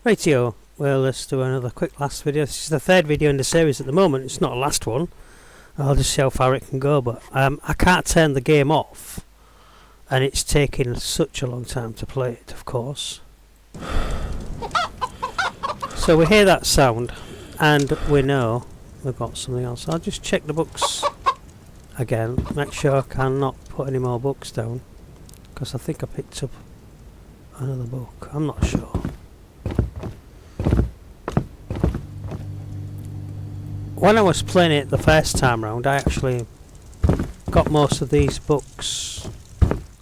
Rightio, well let's do another quick last video. This is the third video in the series at the moment. It's not the last one. I'll just see how far it can go, but I can't turn the game off and it's taking such a long time to play it, of course. So we hear that sound and we know we've got something else. I'll just check the books again, make sure I cannot put any more books down, because I think I picked up another book. I'm not sure. When I was playing it the first time round, I actually got most of these books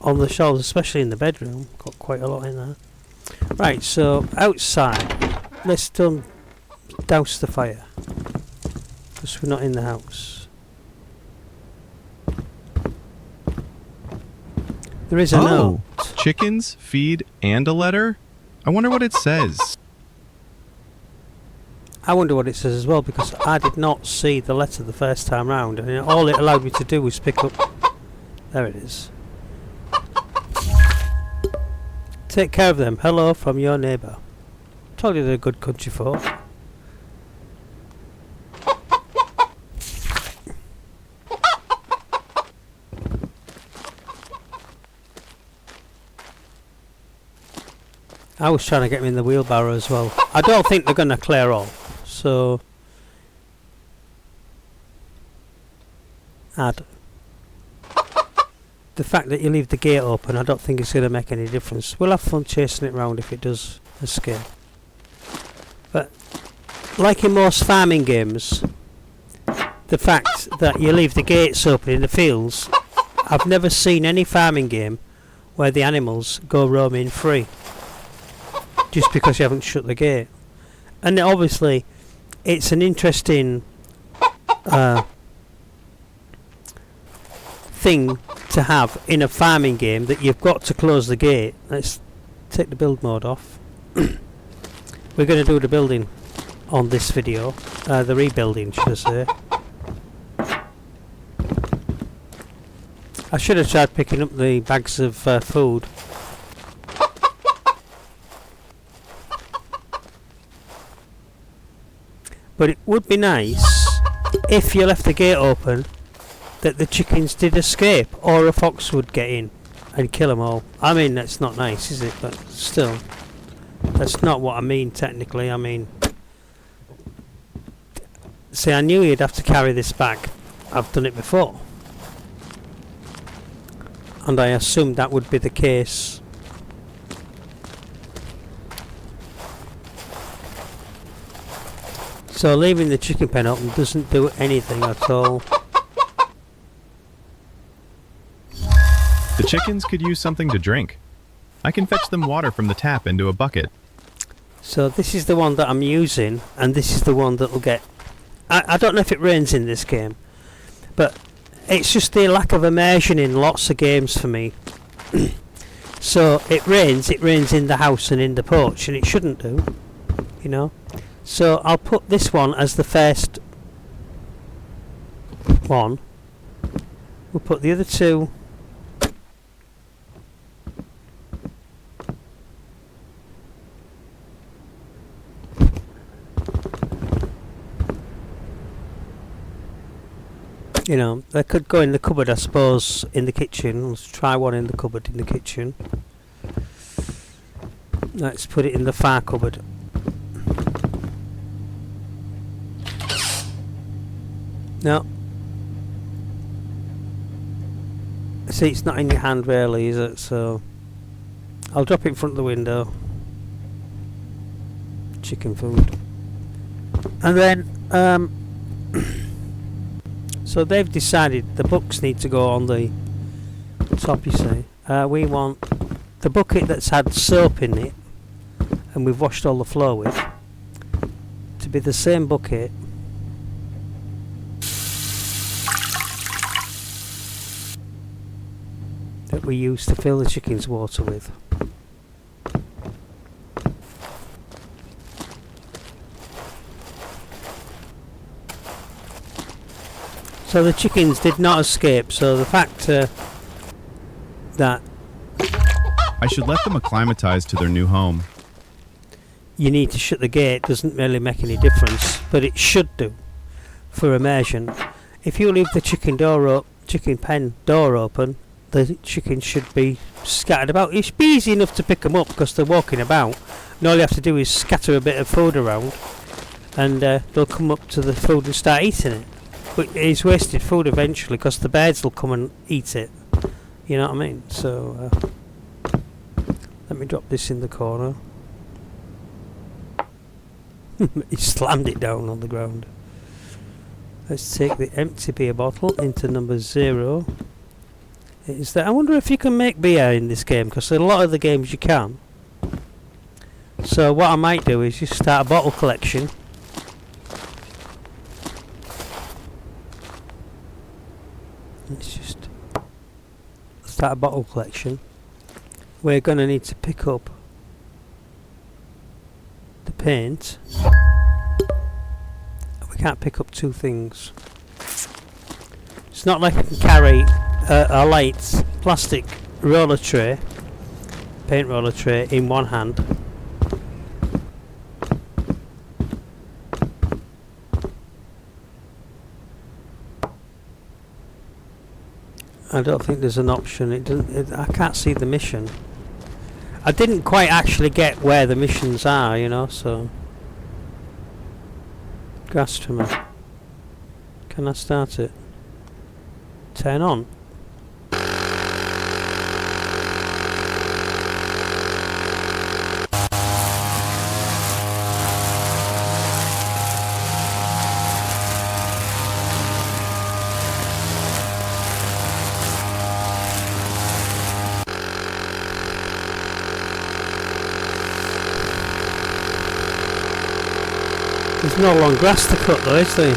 on the shelves, especially in the bedroom. Got quite a lot in there. Right, so outside, let's douse the fire, because we're not in the house. There is a note. Chickens, feed, and a letter? I wonder what it says. I wonder what it says as well, because I did not see the letter the first time round, and all it allowed me to do was pick up... There it is. Take care of them. Hello from your neighbour. Told you they're good country folk. I was trying to get me in the wheelbarrow as well. I don't think they're going to clear all. So add the fact that you leave the gate open, I don't think it's going to make any difference. We'll have fun chasing it round if it does escape. But like in most farming games, the fact that you leave the gates open in the fields, I've never seen any farming game where the animals go roaming free just because you haven't shut the gate. And obviously it's an interesting thing to have in a farming game, that you've got to close the gate. Let's take the build mode off. We're going to do the building on this video, the rebuilding should I say. I should have tried picking up the bags of food. But it would be nice if you left the gate open that the chickens did escape, or a fox would get in and kill them all. I mean, that's not nice, is it? But still, that's not what I mean technically. I mean, see, I knew you'd have to carry this back. I've done it before, and I assumed that would be the case. So leaving the chicken pen open doesn't do anything at all. The chickens could use something to drink. I can fetch them water from the tap into a bucket. So this is the one that I'm using, and this is the one that will get... I don't know if it rains in this game, but it's just the lack of immersion in lots of games for me. So it rains in the house and in the porch, and it shouldn't do, you know. So I'll put this one as the first one. We'll put the other two you know, they could go in the cupboard, I suppose, in the kitchen. Let's try one in the cupboard in the kitchen. Let's put it in the far cupboard. No. See, it's not in your hand really, is it? So I'll drop it in front of the window. Chicken food. And then so they've decided the books need to go on the top, you see. We want the bucket that's had soap in it and we've washed all the floor with to be the same bucket that we use to fill the chicken's water with. So the chickens did not escape, so the fact that I should let them acclimatize to their new home. you need to shut the gate doesn't really make any difference, but it should do for immersion. If you leave the chicken pen door open, the chickens should be scattered about. It should be easy enough to pick them up because they're walking about, and all you have to do is scatter a bit of food around, and they'll come up to the food and start eating it. But it's wasted food eventually because the birds will come and eat it. You know what I mean? So let me drop this in the corner. He slammed it down on the ground. Let's take the empty beer bottle into number 0. Is that? I wonder if you can make beer in this game, because a lot of the games you can. So what I might do is just start a bottle collection. Let's just start a bottle collection. We're going to need to pick up the paint. We can't pick up 2 things. It's not like I can carry a light plastic roller tray, paint roller tray, in one hand. I don't think there's an option. It doesn't. I can't see the mission. I didn't quite actually get where the missions are, you know. So, grass trimmer. Can I start it? Turn on. There's no long grass to cut though, is there?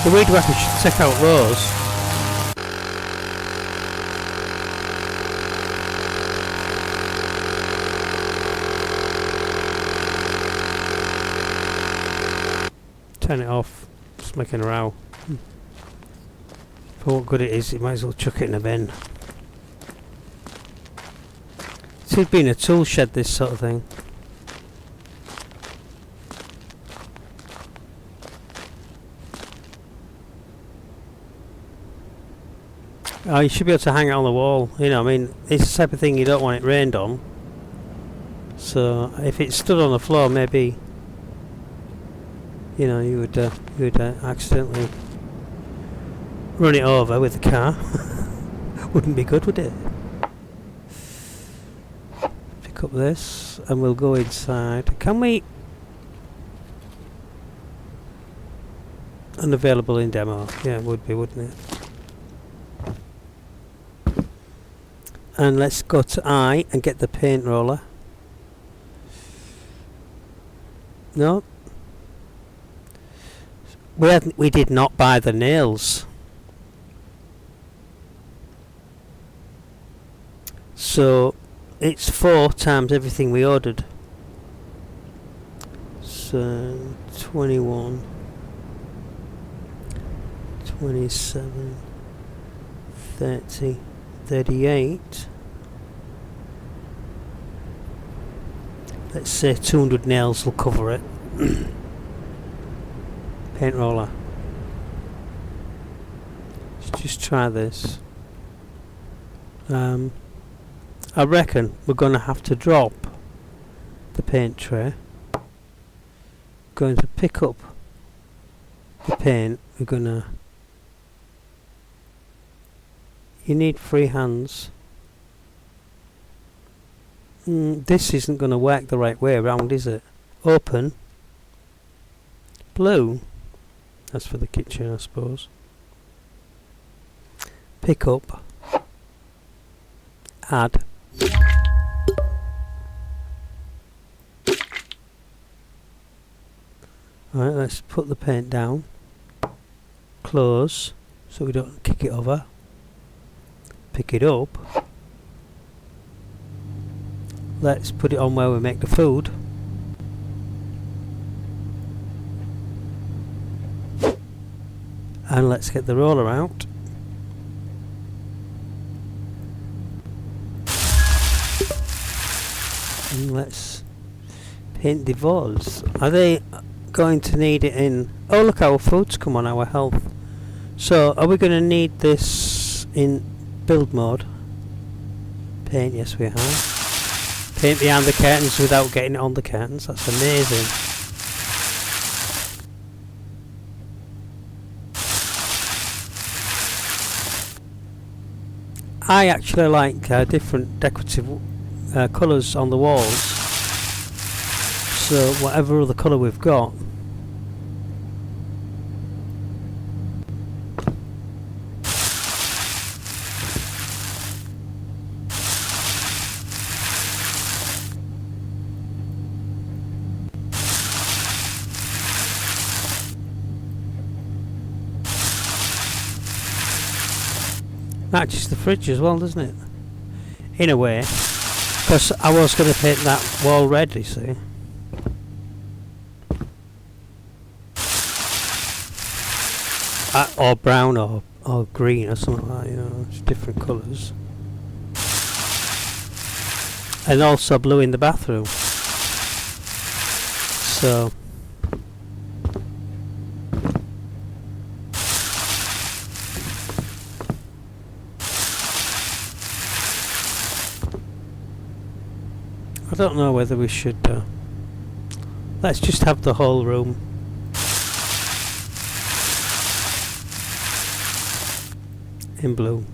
The weed whacker should take out those. Turn it off. It's making a row. For what good it is, you might as well chuck it in a bin. It should be in a tool shed, this sort of thing. Oh, you should be able to hang it on the wall. You know, I mean, it's the type of thing you don't want it rained on. So, if it stood on the floor, maybe, you know, you would accidentally run it over with the car. Wouldn't be good, would it? Pick up this, and we'll go inside. Can we? Unavailable in demo. Yeah, it would be, wouldn't it? And let's go to I and get the paint roller. No. We did not buy the nails. So it's 4 times everything we ordered. So 21, 27, 30, 38. Let's say 200 nails will cover it. Paint roller. Let's just try this. I reckon we're going to have to drop the paint tray. Going to pick up the paint. We're going to... You need free hands. This isn't going to work the right way around, is it? Open. Blue. That's for the kitchen, I suppose. Pick up. Add. Alright, let's put the paint down. Close, so we don't kick it over. Pick it up. let's put it on where we make the food. And let's get the roller out. And let's paint the walls. Are they going to need it in... Oh look, our food's come on, our health. So are we going to need this in build mode? Paint, yes we have. Paint behind the curtains without getting it on the curtains, that's amazing. I actually like different decorative colours on the walls, so whatever other colour we've got. Matches the fridge as well, doesn't it? In a way, because I was going to paint that wall red, you see. Or brown or green or something like that, you know, it's different colours. And also blue in the bathroom. So... I don't know whether we should... let's just have the whole room. In blue.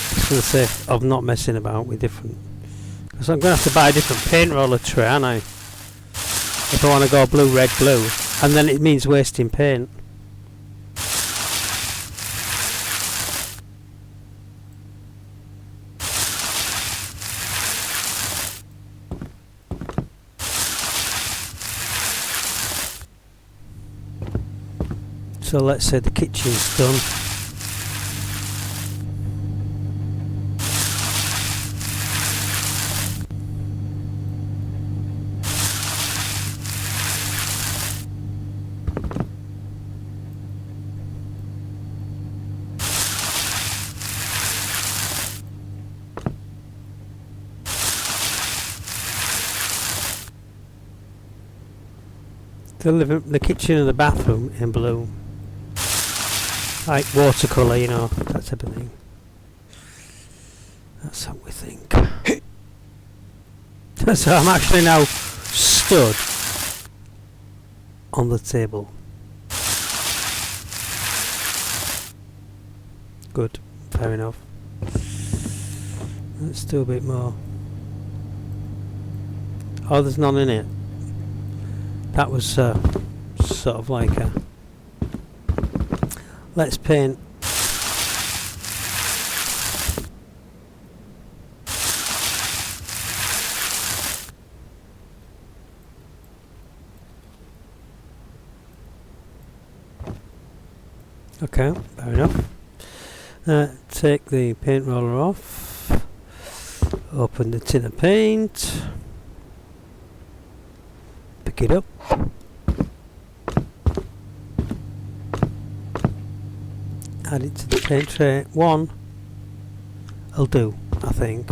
Just for the sake of not messing about with different... Because I'm going to have to buy a different paint roller tray, aren't I? If I want to go blue, red, blue. And then it means wasting paint. So let's say the kitchen's done. The kitchen and the bathroom in blue. Like watercolour, you know, that type of thing. That's how we think. So I'm actually now stood on the table. Good, fair enough. Let's do a bit more. Oh, there's none in it. That was sort of like a... Let's paint. Okay, fair enough. Take the paint roller off. Open the tin of paint. Pick it up. Add it to the paint tray. One will do, I think.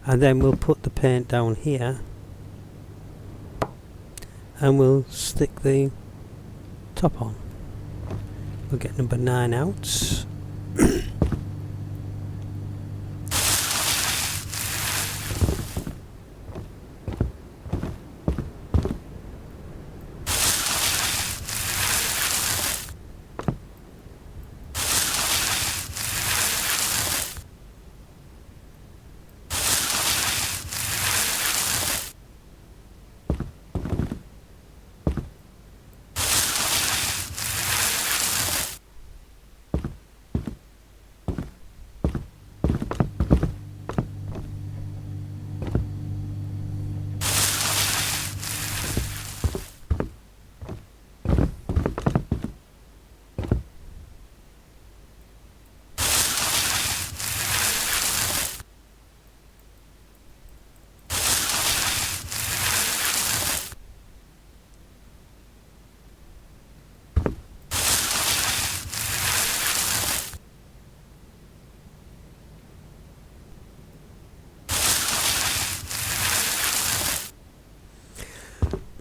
And then we'll put the paint down here. And we'll stick the top on. We'll get number 9 out.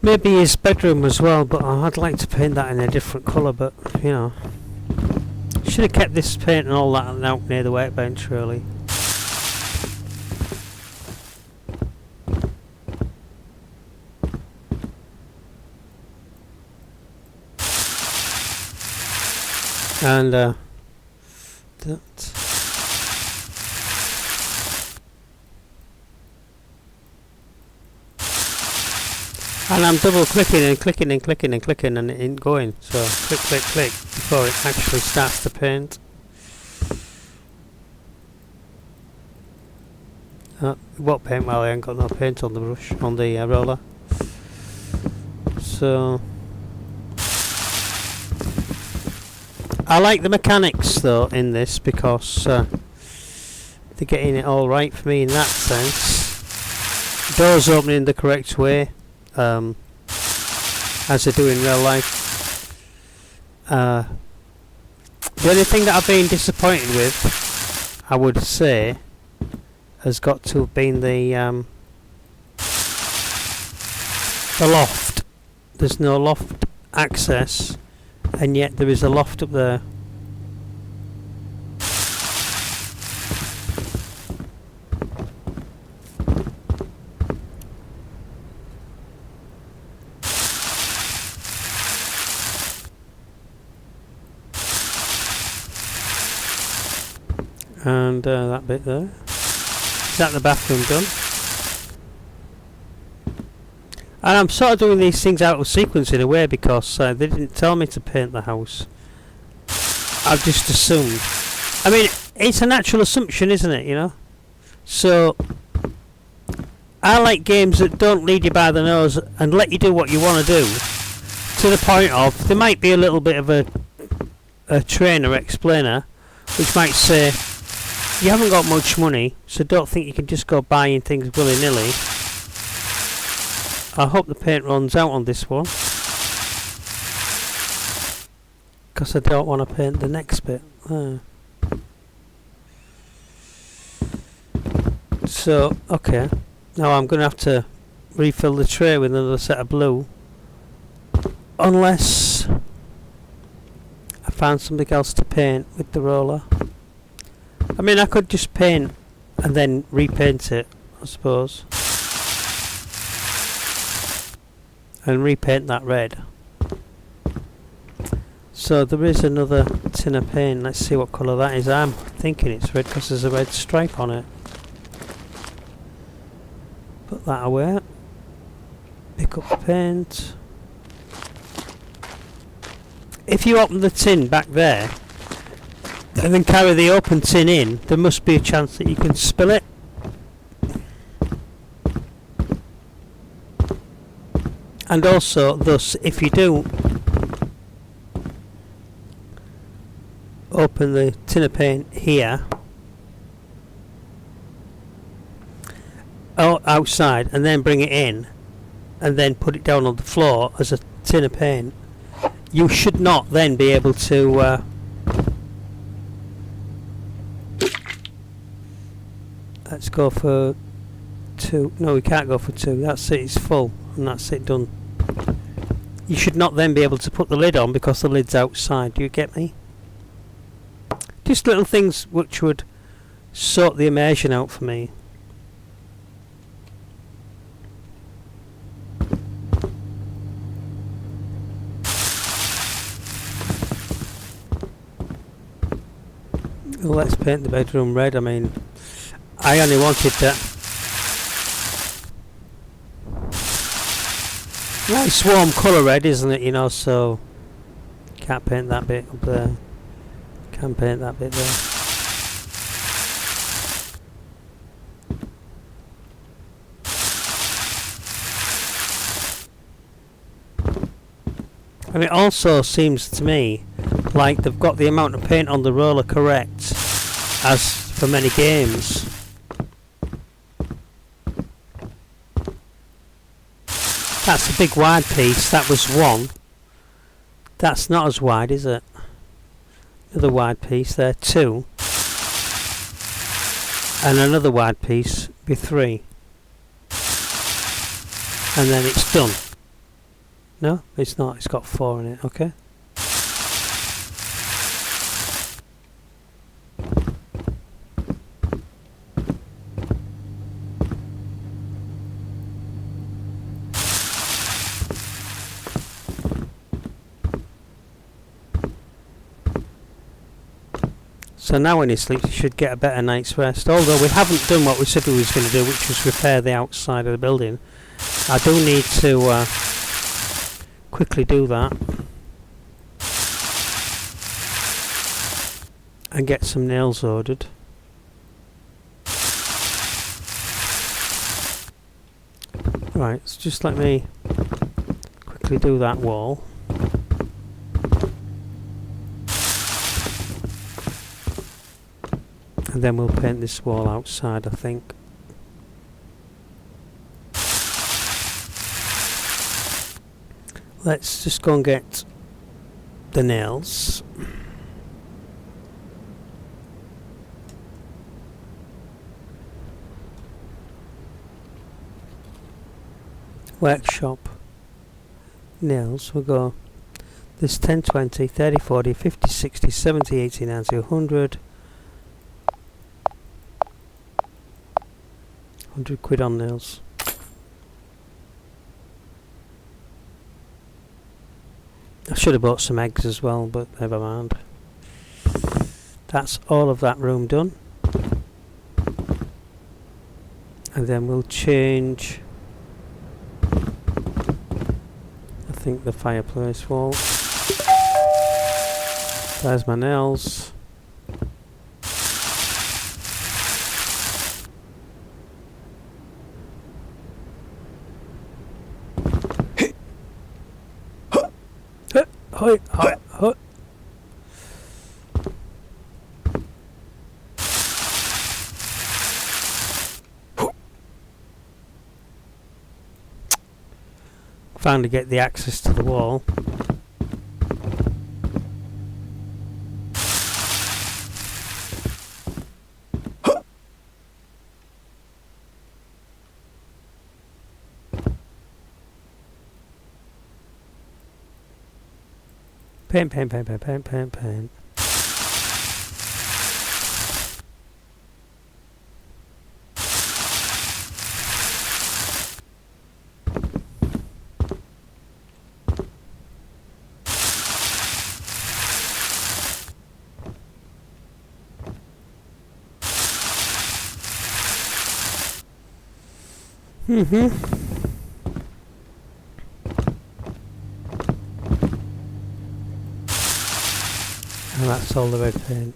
Maybe his bedroom as well, but I'd like to paint that in a different colour, but, you know. Should have kept this paint and all that out near the workbench, really. And, that. And I'm double clicking and clicking and clicking and clicking and it ain't going. So click, click, click before it actually starts to paint. What paint? Well, I ain't got no paint on the brush, on the roller. So I like the mechanics though in this because they're getting it all right for me in that sense. Doors opening the correct way. As they do in real life. The only thing that I've been disappointed with, I would say, has got to have been the loft. There's no loft access, and yet there is a loft up there. And that bit there. Is that the bathroom done? And I'm sort of doing these things out of sequence in a way because they didn't tell me to paint the house. I've just assumed. I mean, it's a natural assumption, isn't it, you know? So, I like games that don't lead you by the nose and let you do what you want to do. To the point of, there might be a little bit of a trainer explainer, which might say, you haven't got much money, so don't think you can just go buying things willy-nilly. I hope the paint runs out on this one, because I don't want to paint the next bit. So, okay. Now I'm going to have to refill the tray with another set of blue. Unless I found something else to paint with the roller. I mean, I could just paint and then repaint it, I suppose. And repaint that red. So there is another tin of paint. Let's see what colour that is. I'm thinking it's red because there's a red stripe on it. Put that away. Pick up the paint. If you open the tin back there, and then carry the open tin in, there must be a chance that you can spill it. And also, thus, if you do open the tin of paint here, outside, and then bring it in, and then put it down on the floor as a tin of paint, you should not then be able to let's go for 2. No, we can't go for 2. That's it, it's full. And that's it done. You should not then be able to put the lid on because the lid's outside. Do you get me? Just little things which would sort the immersion out for me. Well, let's paint the bedroom red. I mean, I only wanted that. Nice warm colour red, isn't it, you know, so can't paint that bit up there. Can paint that bit there. And it also seems to me like they've got the amount of paint on the roller correct as for many games. That's a big wide piece. That was 1. That's not as wide, is it? Another wide piece there, 2. And another wide piece be 3. And then it's done. No, it's not. It's got 4 in it. Okay. So now when he sleeps, he should get a better night's rest. Although we haven't done what we said we was going to do, which was repair the outside of the building. I do need to quickly do that and get some nails ordered. Right, so just let me quickly do that wall. And then we'll paint this wall outside, I think. Let's just go and get the nails. Workshop. Nails, we'll go this 10, 20, 30, 40, 50, 60, 70, 80, 90, 100. 100 quid on nails. I should have bought some eggs as well, but never mind. That's all of that room done. And then we'll change, I think, the fireplace wall. There's my nails. Hoi, hoi, hoi. Finally get the access to the wall. Paint, paint, paint, paint, paint, paint, paint. And that's all the red paint.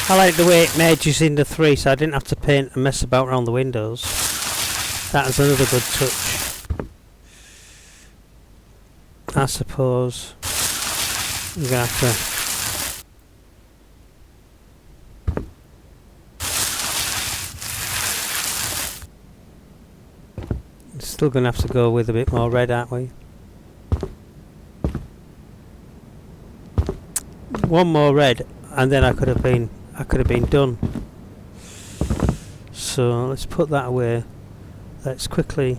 I like the way it merges into 3, so I didn't have to paint and mess about around the windows. That is another good touch. I suppose I'm going to have to still going to have to go with a bit more red, aren't we? One more red, and then I could have been done. So let's put that away. Let's quickly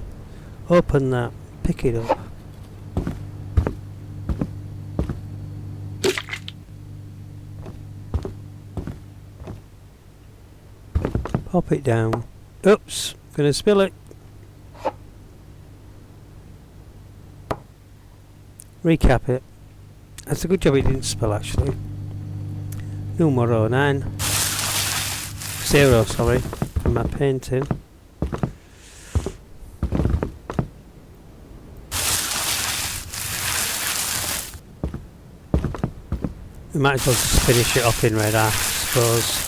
open that, pick it up. Pop it down. Oops, gonna spill it. Recap it. That's a good job it didn't spill actually. Numero 9. 0, sorry, for my painting. We might as well just finish it off in red, I suppose.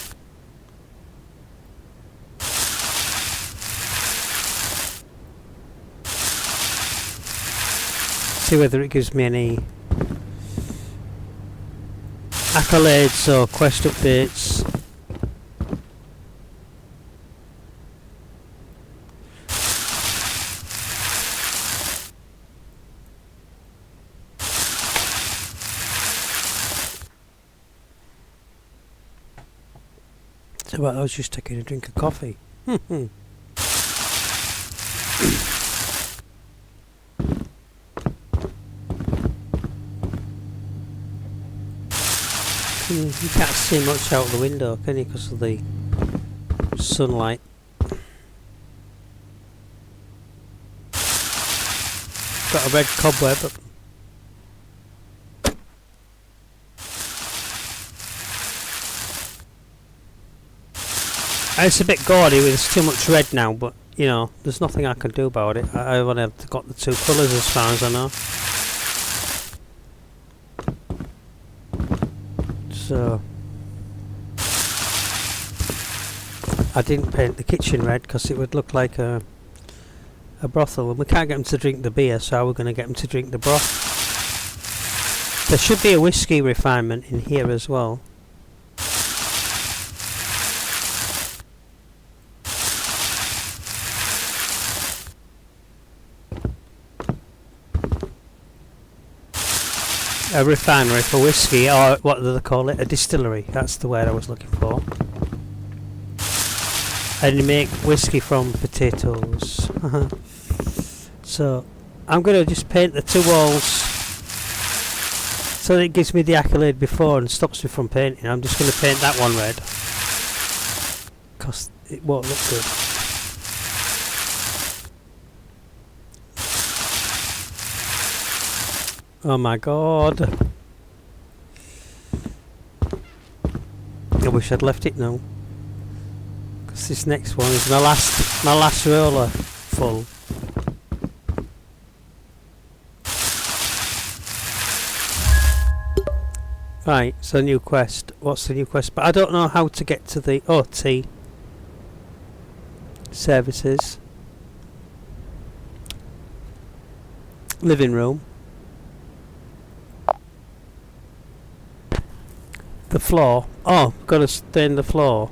See whether it gives me any accolades or quest updates. Well, I was just taking a drink of coffee. You can't see much out the window, can you, because of the sunlight. Got a red cobweb. It's a bit gaudy, there's too much red now, but you know, there's nothing I can do about it. I've only got the two colours as far as I know. So I didn't paint the kitchen red because it would look like a brothel, and we can't get them to drink the beer, so how are we going to get them to drink the broth? There should be a whiskey refinement in here as well. A refinery for whiskey, or what do they call it? A distillery. That's the word I was looking for. And you make whiskey from potatoes. So I'm going to just paint the two walls so that it gives me the accolade before and stops me from painting. I'm just going to paint that one red because it won't look good. Oh my god. I wish I'd left it now. Because this next one is my last roller full. Right, so new quest. What's the new quest? But I don't know how to get to the OT services. Living room. The floor. Oh, got to stain the floor.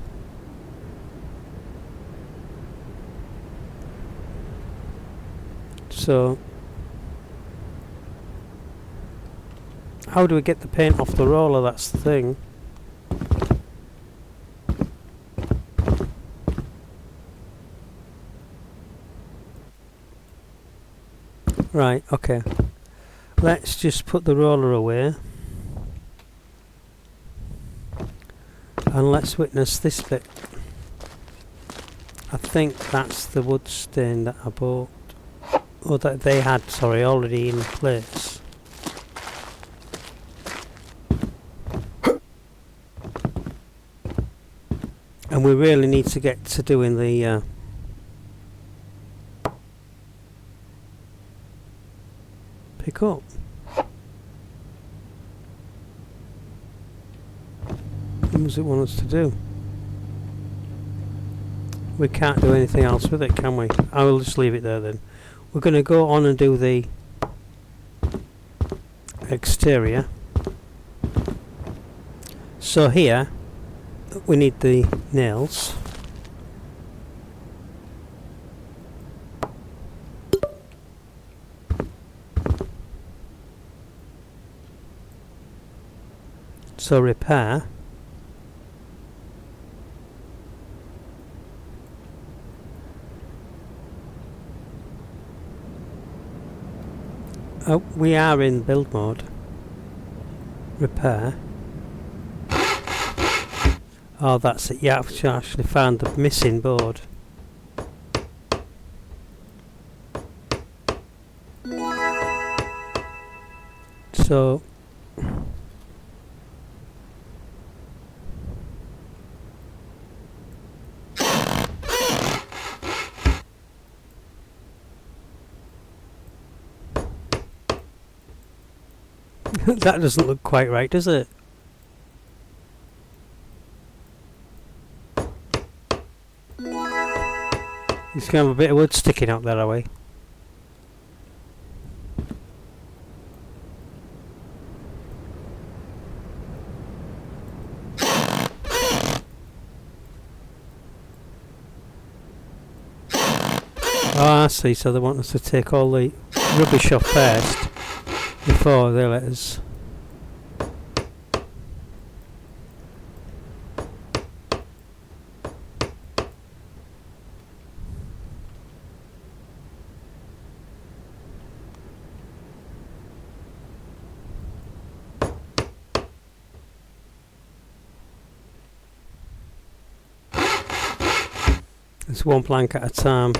So, how do we get the paint off the roller? That's the thing. Right, okay. Let's just put the roller away. And let's witness this bit. I think that's the wood stain that I bought. Or that they had, sorry, already in place. And we really need to get to doing the pick up. What does it want us to do? We can't do anything else with it, can we? I will just leave it there then. We're going to go on and do the exterior. So here we need the nails. So repair. Oh, we are in build mode. Repair. Oh, that's it. Yeah, I've actually found the missing board. So that doesn't look quite right, does it? It's going to have a bit of wood sticking out there, are we? Oh, I see, so they want us to take all the rubbish off first before they let us. It's one plank at a time.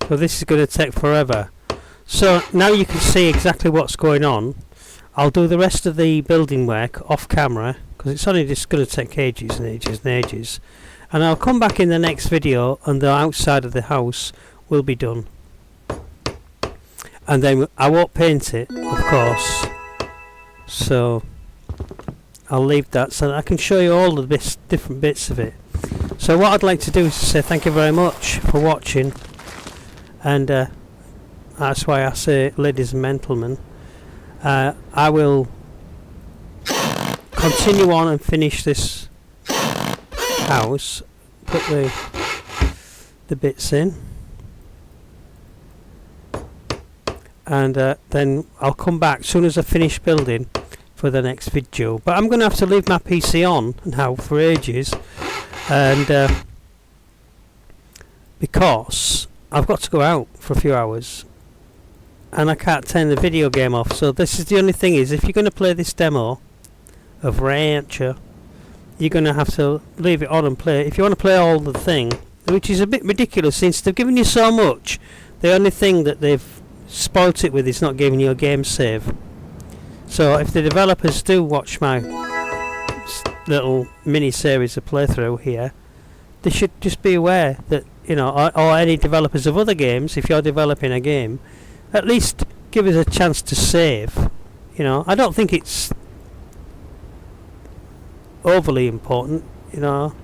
So this is going to take forever. So now you can see exactly what's going on. I'll do the rest of the building work off camera, because it's only just going to take ages and ages and ages. And I'll come back in the next video and the outside of the house will be done. And then I won't paint it, of course. So I'll leave that so that I can show you all the different bits of it. So what I'd like to do is to say thank you very much for watching. And that's why I say, ladies and gentlemen, I will continue on and finish this house, put the bits in, and then I'll come back as soon as I finish building for the next video. But I'm going to have to leave my PC on now for ages, and because I've got to go out for a few hours and I can't turn the video game off. So this is the only thing, is if you're going to play this demo of Rancher, you're going to have to leave it on and play it. If you want to play all the thing, which is a bit ridiculous since they've given you so much, the only thing that they've spoilt it with is not giving you a game save. So if the developers do watch my little mini series of playthrough here, they should just be aware that, you know, or any developers of other games, if you're developing a game, at least give us a chance to save. You know, I don't think it's overly important, you know.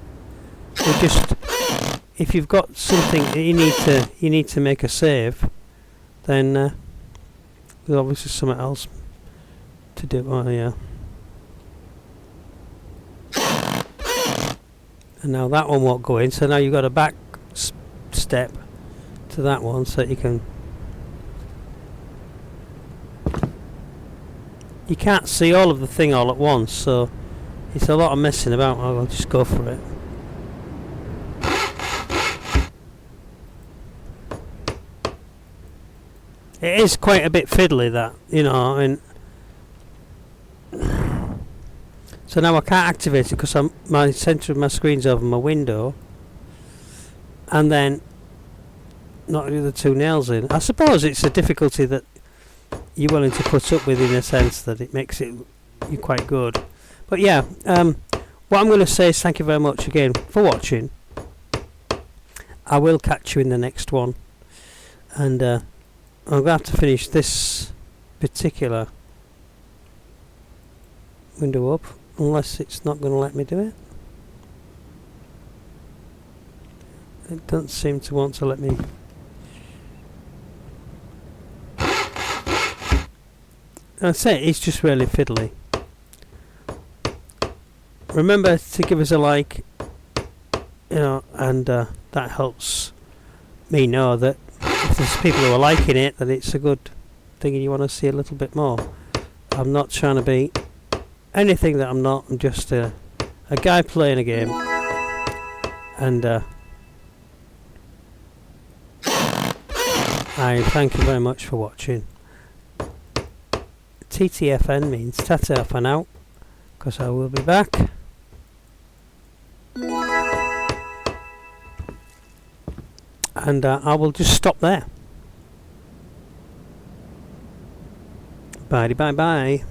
We just, if you've got something that you need to make a save, then there's obviously something else to do. Oh yeah. And now that one won't go in, so now you've got a back step to that one so that you can. You can't see all of the thing all at once, so it's a lot of messing about. I'll just go for it. It is quite a bit fiddly, that, you know, and so now I can't activate it because my centre of my screen's over my window, and then not the other two nails in. I suppose it's a difficulty that you're willing to put up with, in a sense that it makes it you quite good. But yeah, what I'm going to say is thank you very much again for watching. I will catch you in the next one, and I'm going to have to finish this particular window up, unless it's not going to let me do it. It doesn't seem to want to let me. I say it's just really fiddly. Remember to give us a like, you know, and that helps me know that if there's people who are liking it, that it's a good thing and you want to see a little bit more. I'm not trying to be anything that I'm not. I'm just a guy playing a game, and I thank you very much for watching. TTFN means tata for now, because I will be back. And I will just stop there. Bye bye bye.